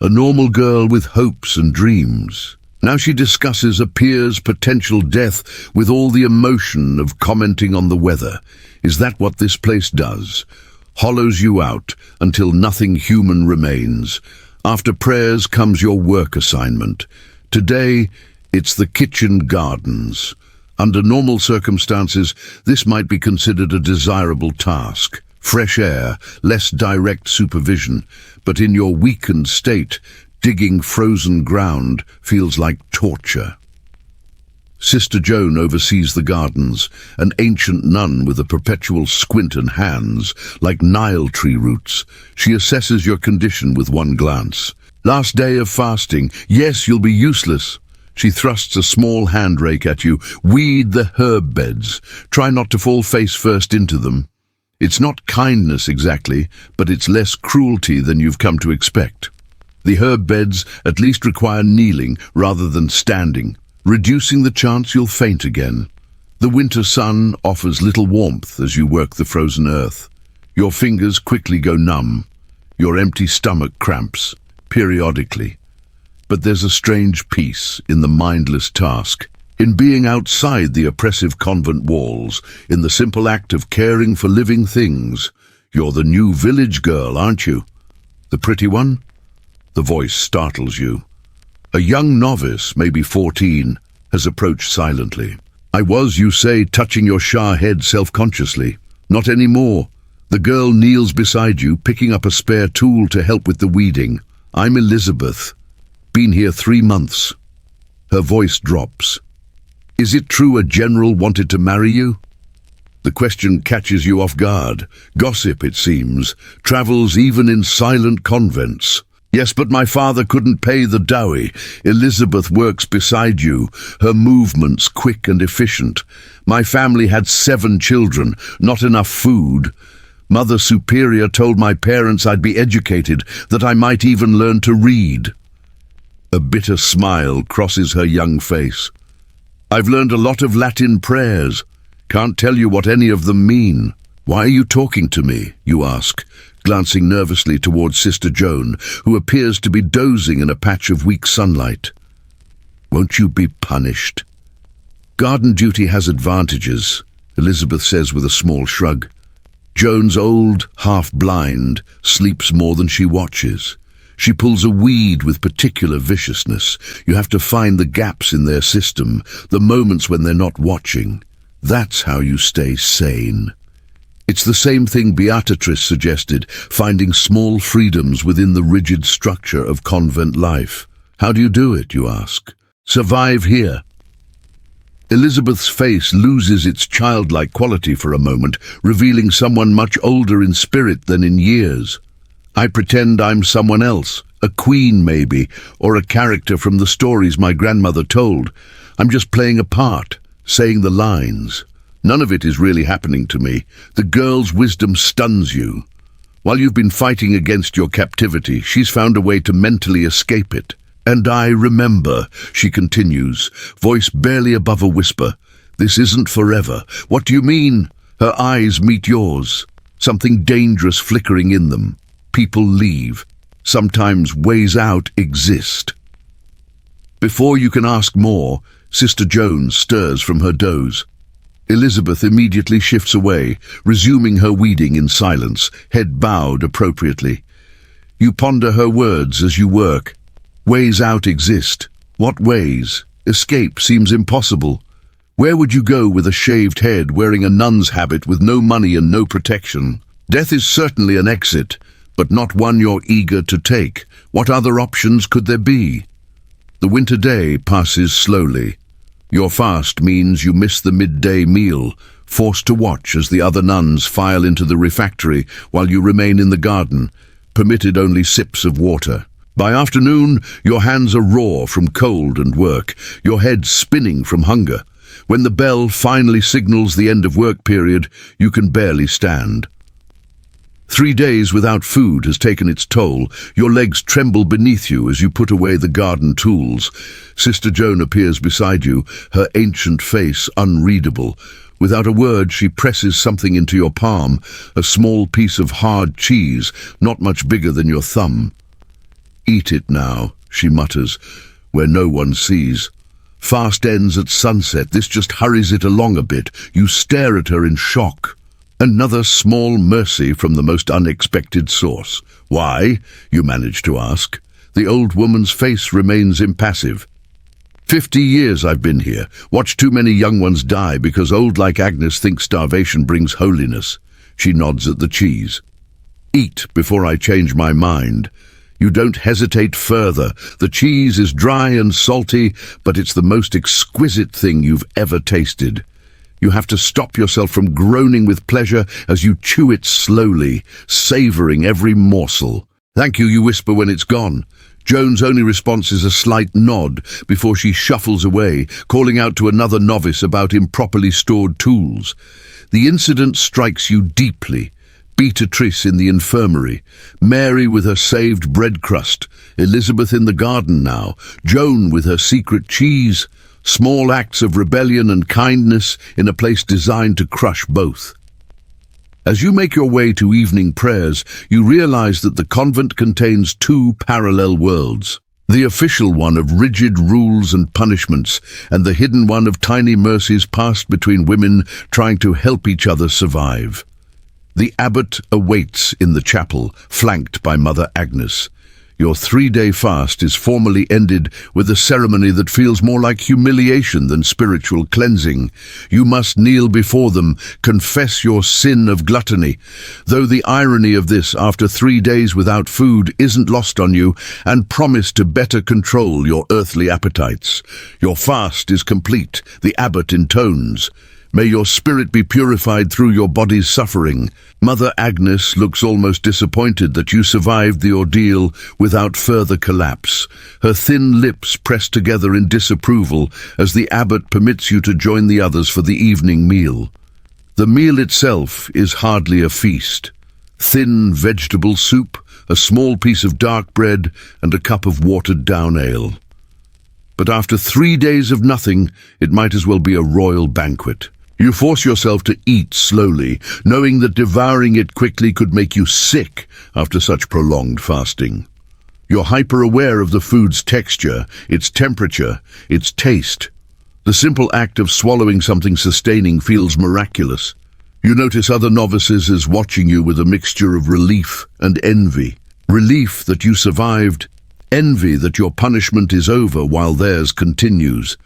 a normal girl with hopes and dreams. Now she discusses a peer's potential death with all the emotion of commenting on the weather. Is that what this place does? Hollows you out until nothing human remains. After prayers comes your work assignment. Today, it's the kitchen gardens. Under normal circumstances, this might be considered a desirable task. Fresh air, less direct supervision. But in your weakened state, digging frozen ground feels like torture. Sister Joan oversees the gardens, an ancient nun with a perpetual squint and hands, like Nile tree roots. She assesses your condition with one glance. Last day of fasting. Yes, you'll be useless. She thrusts a small hand rake at you. Weed the herb beds. Try not to fall face first into them. It's not kindness exactly, but it's less cruelty than you've come to expect. The herb beds at least require kneeling rather than standing, reducing the chance you'll faint again. The winter sun offers little warmth as you work the frozen earth. Your fingers quickly go numb. Your empty stomach cramps, periodically. But there's a strange peace in the mindless task, in being outside the oppressive convent walls, in the simple act of caring for living things. You're the new village girl, aren't you? The pretty one? The voice startles you. A young novice, maybe 14, has approached silently. I was, you say, touching your Shah head self-consciously. Not anymore. The girl kneels beside you, picking up a spare tool to help with the weeding. I'm Elizabeth. Been here 3 months. Her voice drops. Is it true a general wanted to marry you? The question catches you off guard. Gossip, it seems, travels even in silent convents. Yes, but my father couldn't pay the dowry. Elizabeth works beside you, her movements quick and efficient. My family had 7 children, not enough food. Mother Superior told my parents I'd be educated, that I might even learn to read. A bitter smile crosses her young face. I've learned a lot of Latin prayers. Can't tell you what any of them mean. Why are you talking to me, you ask, glancing nervously towards Sister Joan, who appears to be dozing in a patch of weak sunlight. Won't you be punished? Garden duty has advantages, Elizabeth says with a small shrug. Joan's old, half-blind, sleeps more than she watches. She pulls a weed with particular viciousness. You have to find the gaps in their system, the moments when they're not watching. That's how you stay sane. It's the same thing Beatrice suggested, finding small freedoms within the rigid structure of convent life. How do you do it, you ask? Survive here. Elizabeth's face loses its childlike quality for a moment, revealing someone much older in spirit than in years. I pretend I'm someone else, a queen maybe, or a character from the stories my grandmother told. I'm just playing a part, saying the lines. None of it is really happening to me. The girl's wisdom stuns you. While you've been fighting against your captivity, she's found a way to mentally escape it. And I remember, she continues, voice barely above a whisper. This isn't forever. What do you mean? Her eyes meet yours, something dangerous flickering in them. People leave. Sometimes ways out exist. Before you can ask more, Sister Joan stirs from her doze. Elizabeth immediately shifts away, resuming her weeding in silence, head bowed appropriately. You ponder her words as you work. Ways out exist. What ways? Escape seems impossible. Where would you go with a shaved head, wearing a nun's habit with no money and no protection? Death is certainly an exit, but not one you're eager to take. What other options could there be? The winter day passes slowly. Your fast means you miss the midday meal, forced to watch as the other nuns file into the refectory while you remain in the garden, permitted only sips of water. By afternoon, your hands are raw from cold and work, your head spinning from hunger. When the bell finally signals the end of work period, you can barely stand. 3 days without food has taken its toll. Your legs tremble beneath you as you put away the garden tools. Sister Joan appears beside you, her ancient face unreadable. Without a word, she presses something into your palm, a small piece of hard cheese, not much bigger than your thumb. Eat it now, she mutters, where no one sees. Fast ends at sunset. This just hurries it along a bit. You stare at her in shock. Another small mercy from the most unexpected source. Why? You manage to ask. The old woman's face remains impassive. 50 years I've been here, watched too many young ones die because old like Agnes thinks starvation brings holiness. She nods at the cheese. Eat before I change my mind. You don't hesitate further. The cheese is dry and salty, but it's the most exquisite thing you've ever tasted. You have to stop yourself from groaning with pleasure as you chew it slowly, savoring every morsel. Thank you, you whisper when it's gone. Joan's only response is a slight nod before she shuffles away, calling out to another novice about improperly stored tools. The incident strikes you deeply. Beatrice in the infirmary, Mary with her saved bread crust, Elizabeth in the garden now, Joan with her secret cheese, small acts of rebellion and kindness in a place designed to crush both. As you make your way to evening prayers, you realize that the convent contains two parallel worlds. The official one of rigid rules and punishments, and the hidden one of tiny mercies passed between women trying to help each other survive. The abbot awaits in the chapel, flanked by Mother Agnes. Your 3-day fast is formally ended with a ceremony that feels more like humiliation than spiritual cleansing. You must kneel before them, confess your sin of gluttony. Though the irony of this, after 3 days without food, isn't lost on you, and promise to better control your earthly appetites. Your fast is complete, the abbot intones. May your spirit be purified through your body's suffering. Mother Agnes looks almost disappointed that you survived the ordeal without further collapse, her thin lips pressed together in disapproval as the abbot permits you to join the others for the evening meal. The meal itself is hardly a feast. thin vegetable soup, a small piece of dark bread, and a cup of watered-down ale. But after 3 days of nothing, it might as well be a royal banquet. You force yourself to eat slowly, knowing that devouring it quickly could make you sick after such prolonged fasting. You're hyper-aware of the food's texture, its temperature, its taste. The simple act of swallowing something sustaining feels miraculous. You notice other novices as watching you with a mixture of relief and envy. Relief that you survived, envy that your punishment is over while theirs continues.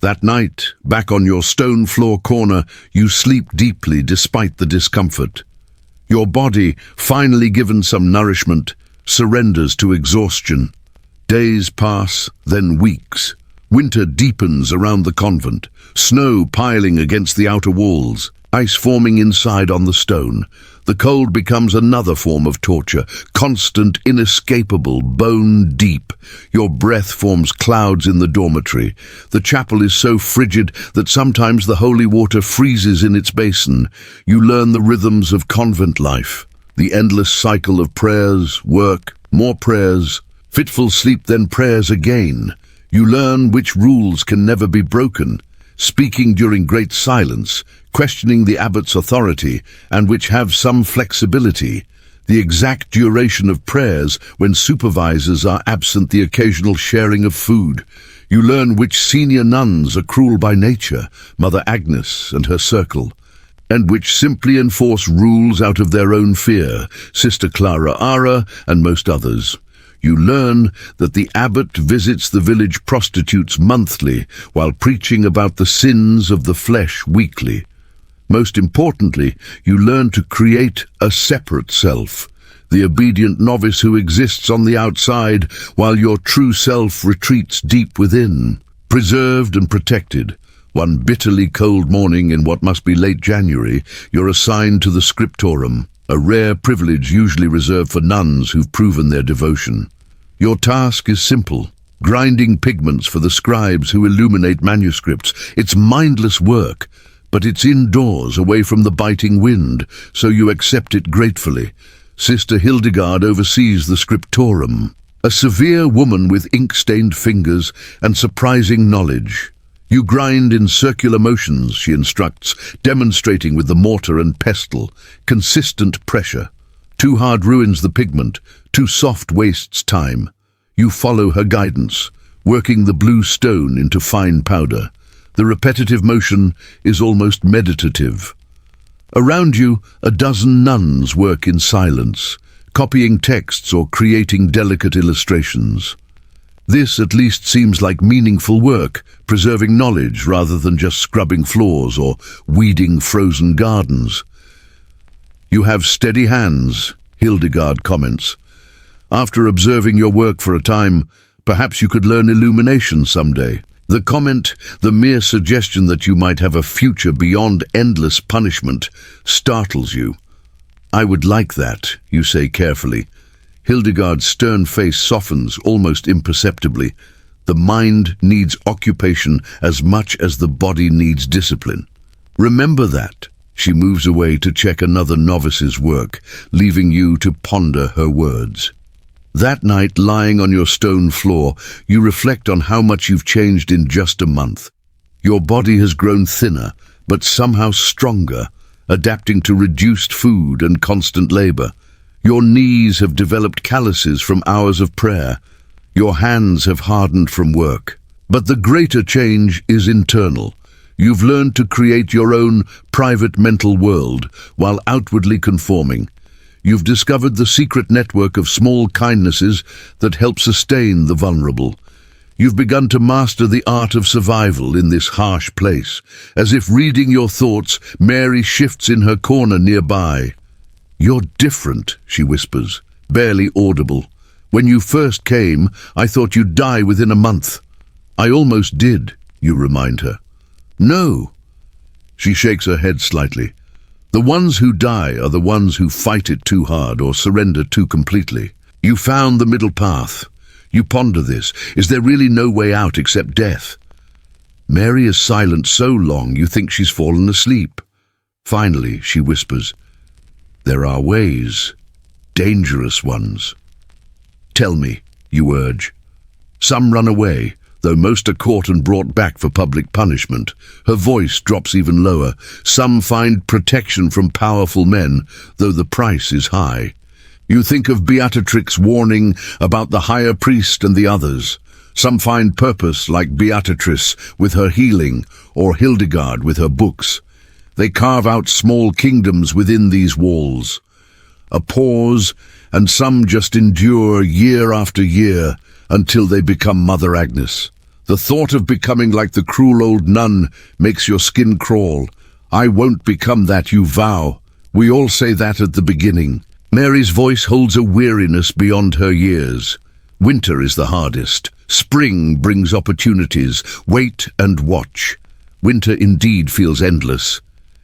That night, back on your stone floor corner, you sleep deeply despite the discomfort. Your body, finally given some nourishment, surrenders to exhaustion. Days pass, then weeks. Winter deepens around the convent, snow piling against the outer walls, ice forming inside on the stone. The cold becomes another form of torture, constant, inescapable, bone deep. Your breath forms clouds in the dormitory. The chapel is so frigid that sometimes the holy water freezes in its basin. You learn the rhythms of convent life, the endless cycle of prayers, work, more prayers, fitful sleep, then prayers again. You learn which rules can never be broken, speaking during great silence, questioning the abbot's authority, and which have some flexibility, the exact duration of prayers when supervisors are absent, the occasional sharing of food. You learn which senior nuns are cruel by nature, Mother Agnes and her circle, and which simply enforce rules out of their own fear, Sister Clara Ara and most others. You learn that the abbot visits the village prostitutes monthly while preaching about the sins of the flesh weekly. Most importantly, you learn to create a separate self, the obedient novice who exists on the outside while your true self retreats deep within. Preserved and protected, one bitterly cold morning in what must be late January, you're assigned to the scriptorum, a rare privilege usually reserved for nuns who've proven their devotion. Your task is simple, grinding pigments for the scribes who illuminate manuscripts. It's mindless work, but it's indoors, away from the biting wind, so you accept it gratefully. Sister Hildegard oversees the scriptorum, a severe woman with ink-stained fingers and surprising knowledge. You grind in circular motions, she instructs, demonstrating with the mortar and pestle. Consistent pressure. Too hard ruins the pigment, too soft wastes time. You follow her guidance, working the blue stone into fine powder. The repetitive motion is almost meditative. Around you, a dozen nuns work in silence, copying texts or creating delicate illustrations. This at least seems like meaningful work, preserving knowledge rather than just scrubbing floors or weeding frozen gardens. You have steady hands, Hildegard comments. After observing your work for a time, perhaps you could learn illumination someday. The comment, the mere suggestion that you might have a future beyond endless punishment, startles you. I would like that, you say carefully. Hildegard's stern face softens almost imperceptibly. The mind needs occupation as much as the body needs discipline. Remember that. She moves away to check another novice's work, leaving you to ponder her words. That night, lying on your stone floor, you reflect on how much you've changed in just a month. Your body has grown thinner, but somehow stronger, adapting to reduced food and constant labor. Your knees have developed calluses from hours of prayer. Your hands have hardened from work. But the greater change is internal. You've learned to create your own private mental world while outwardly conforming. You've discovered the secret network of small kindnesses that help sustain the vulnerable. You've begun to master the art of survival in this harsh place. As if reading your thoughts, Mary shifts in her corner nearby. "You're different," she whispers, barely audible. "When you first came, I thought you'd die within a month." "I almost did," you remind her. "No." She shakes her head slightly. "The ones who die are the ones who fight it too hard or surrender too completely. You found the middle path. You ponder this. Is there really no way out except death?" Mary is silent so long you think she's fallen asleep. Finally, she whispers, There are ways, dangerous ones. Tell me, you urge. Some run away, though most are caught and brought back for public punishment. Her voice drops even lower. Some find protection from powerful men, though the price is high. You think of Beatrix's warning about the higher priest and the others. Some find purpose, like Beatrice with her healing, or Hildegard with her books. They carve out small kingdoms within these walls. A pause, and some just endure year after year until they become Mother Agnes. The thought of becoming like the cruel old nun makes your skin crawl. I won't become that, you vow. We all say that at the beginning. Mary's voice holds a weariness beyond her years. Winter is the hardest. Spring brings opportunities. Wait and watch. Winter indeed feels endless.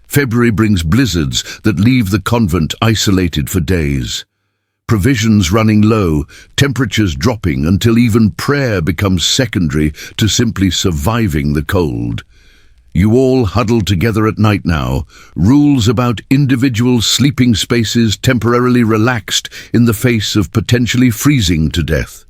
February brings blizzards that leave the convent isolated for days. Provisions running low, temperatures dropping until even prayer becomes secondary to simply surviving the cold. You all huddle together at night now, rules about individual sleeping spaces temporarily relaxed in the face of potentially freezing to death.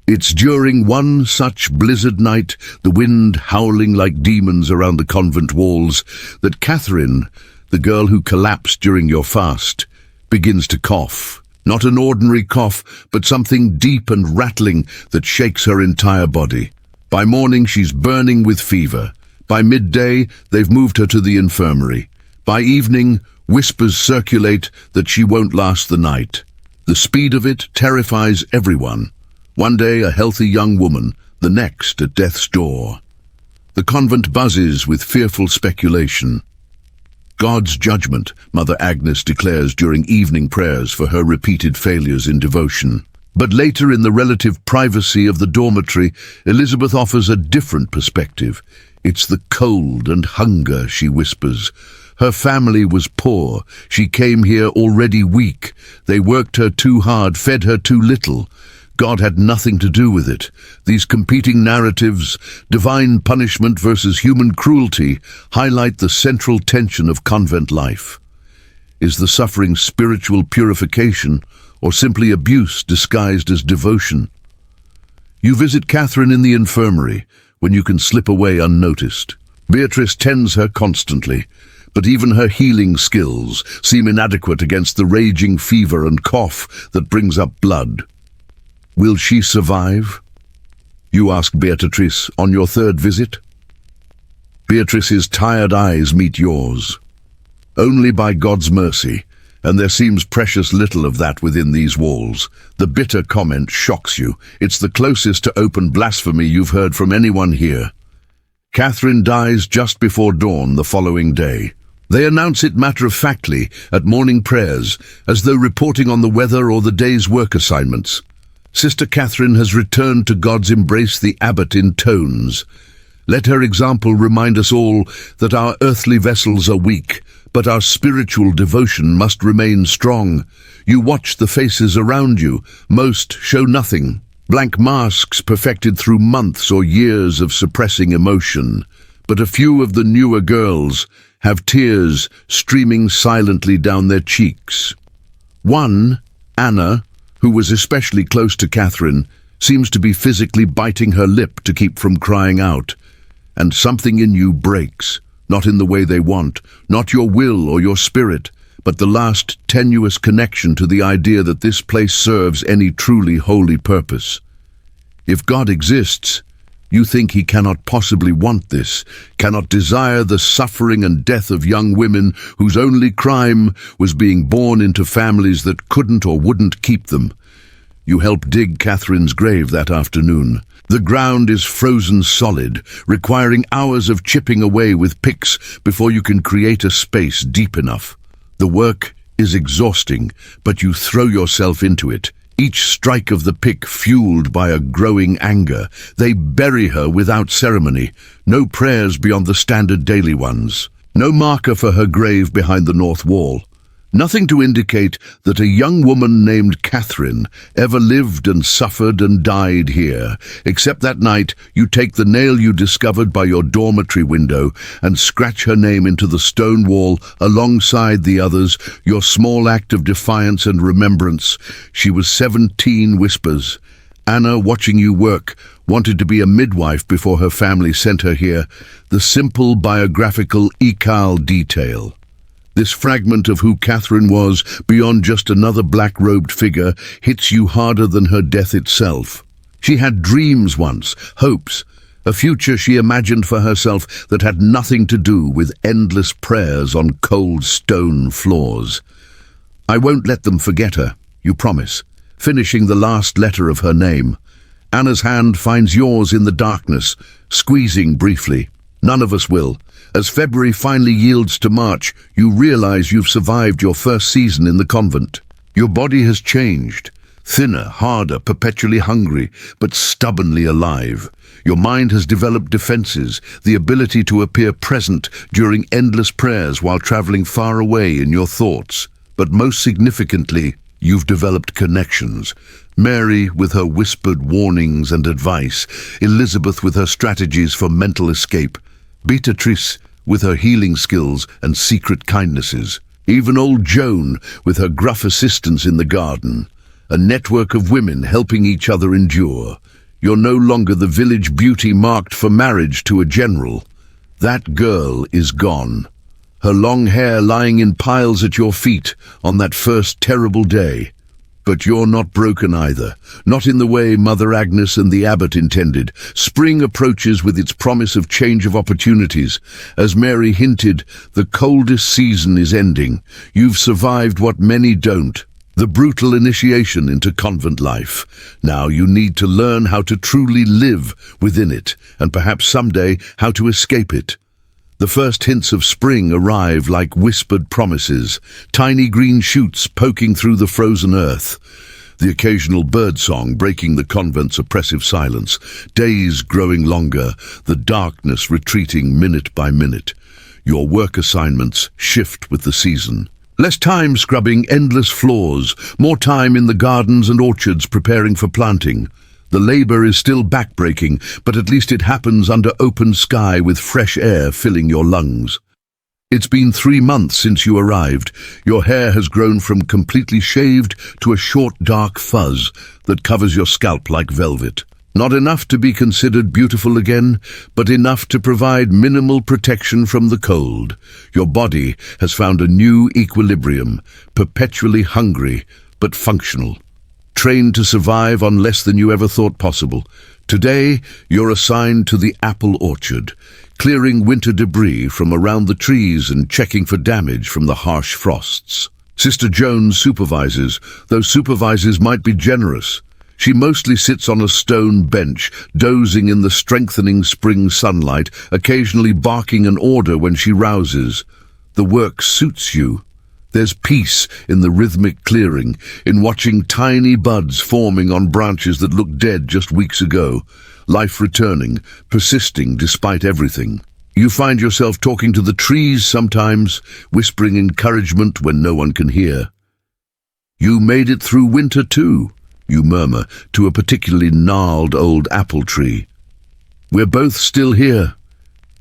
It's during one such blizzard night, the wind howling like demons around the convent walls, that Catherine, the girl who collapsed during your fast, begins to cough. Not an ordinary cough, but something deep and rattling that shakes her entire body. By morning, she's burning with fever. By midday, they've moved her to the infirmary. By evening, whispers circulate that she won't last the night. The speed of it terrifies everyone. One day, a healthy young woman, the next at death's door. The convent buzzes with fearful speculation. God's judgment, Mother Agnes declares during evening prayers for her repeated failures in devotion. But later, in the relative privacy of the dormitory, Elizabeth offers a different perspective. It's the cold and hunger, she whispers. Her family was poor. She came here already weak. They worked her too hard, fed her too little. God had nothing to do with it. These competing narratives, divine punishment versus human cruelty, highlight the central tension of convent life. Is the suffering spiritual purification, or simply abuse disguised as devotion? You visit Catherine in the infirmary, when you can slip away unnoticed. Beatrice tends her constantly, but even her healing skills seem inadequate against the raging fever and cough that brings up blood. Will she survive? You ask Beatrice on your third visit. Beatrice's tired eyes meet yours. Only by God's mercy, and there seems precious little of that within these walls. The bitter comment shocks you. It's the closest to open blasphemy you've heard from anyone here. Catherine dies just before dawn the following day. They announce it matter-of-factly at morning prayers, as though reporting on the weather or the day's work assignments. Sister Catherine has returned to God's embrace, the abbot intones. Let her example remind us all that our earthly vessels are weak, but our spiritual devotion must remain strong. You watch the faces around you. Most show nothing. Blank masks perfected through months or years of suppressing emotion. But a few of the newer girls have tears streaming silently down their cheeks. One, Anna, who was especially close to Catherine, seems to be physically biting her lip to keep from crying out. And something in you breaks, not in the way they want, not your will or your spirit, but the last tenuous connection to the idea that this place serves any truly holy purpose. If God exists, you think he cannot possibly want this, cannot desire the suffering and death of young women whose only crime was being born into families that couldn't or wouldn't keep them. You help dig Catherine's grave that afternoon. The ground is frozen solid, requiring hours of chipping away with picks before you can create a space deep enough. The work is exhausting, but you throw yourself into it. Each strike of the pick fueled by a growing anger. They bury her without ceremony. No prayers beyond the standard daily ones. No marker for her grave behind the north wall. Nothing to indicate that a young woman named Catherine ever lived and suffered and died here, except that night you take the nail you discovered by your dormitory window and scratch her name into the stone wall alongside the others, your small act of defiance and remembrance. She was 17, whispers. Anna, watching you work, wanted to be a midwife before her family sent her here. The simple biographical ecal detail. This fragment of who Catherine was, beyond just another black-robed figure, hits you harder than her death itself. She had dreams once, hopes, a future she imagined for herself that had nothing to do with endless prayers on cold stone floors. I won't let them forget her, you promise, finishing the last letter of her name. Anna's hand finds yours in the darkness, squeezing briefly. None of us will. As February finally yields to March, you realize you've survived your first season in the convent. Your body has changed. Thinner, harder, perpetually hungry, but stubbornly alive. Your mind has developed defenses, the ability to appear present during endless prayers while traveling far away in your thoughts. But most significantly, you've developed connections. Mary with her whispered warnings and advice, Elizabeth with her strategies for mental escape, Beatrice with her healing skills and secret kindnesses, even old Joan with her gruff assistance in the garden. A network of women helping each other endure. You're no longer the village beauty marked for marriage to a general. That girl is gone. Her long hair lying in piles at your feet on that first terrible day. But you're not broken either, not in the way Mother Agnes and the abbot intended. Spring approaches with its promise of change of opportunities. As Mary hinted, the coldest season is ending. You've survived what many don't, the brutal initiation into convent life. Now you need to learn how to truly live within it, and perhaps someday how to escape it. The first hints of spring arrive like whispered promises, tiny green shoots poking through the frozen earth. The occasional birdsong breaking the convent's oppressive silence, days growing longer, the darkness retreating minute by minute. Your work assignments shift with the season. Less time scrubbing endless floors, more time in the gardens and orchards preparing for planting. The labor is still backbreaking, but at least it happens under open sky with fresh air filling your lungs. It's been 3 months since you arrived. Your hair has grown from completely shaved to a short dark fuzz that covers your scalp like velvet. Not enough to be considered beautiful again, but enough to provide minimal protection from the cold. Your body has found a new equilibrium, perpetually hungry but functional. Trained to survive on less than you ever thought possible. Today, you're assigned to the apple orchard, clearing winter debris from around the trees and checking for damage from the harsh frosts. Sister Joan supervises, though supervises might be generous. She mostly sits on a stone bench, dozing in the strengthening spring sunlight, occasionally barking an order when she rouses. The work suits you. There's peace in the rhythmic clearing, in watching tiny buds forming on branches that looked dead just weeks ago, life returning, persisting despite everything. You find yourself talking to the trees sometimes, whispering encouragement when no one can hear. You made it through winter too, you murmur to a particularly gnarled old apple tree. We're both still here.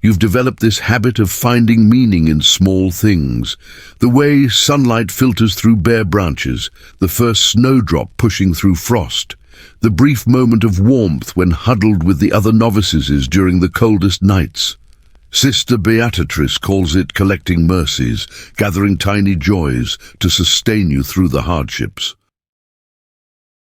You've developed this habit of finding meaning in small things. The way sunlight filters through bare branches, the first snowdrop pushing through frost, the brief moment of warmth when huddled with the other novices during the coldest nights. Sister Beatrice calls it collecting mercies, gathering tiny joys to sustain you through the hardships.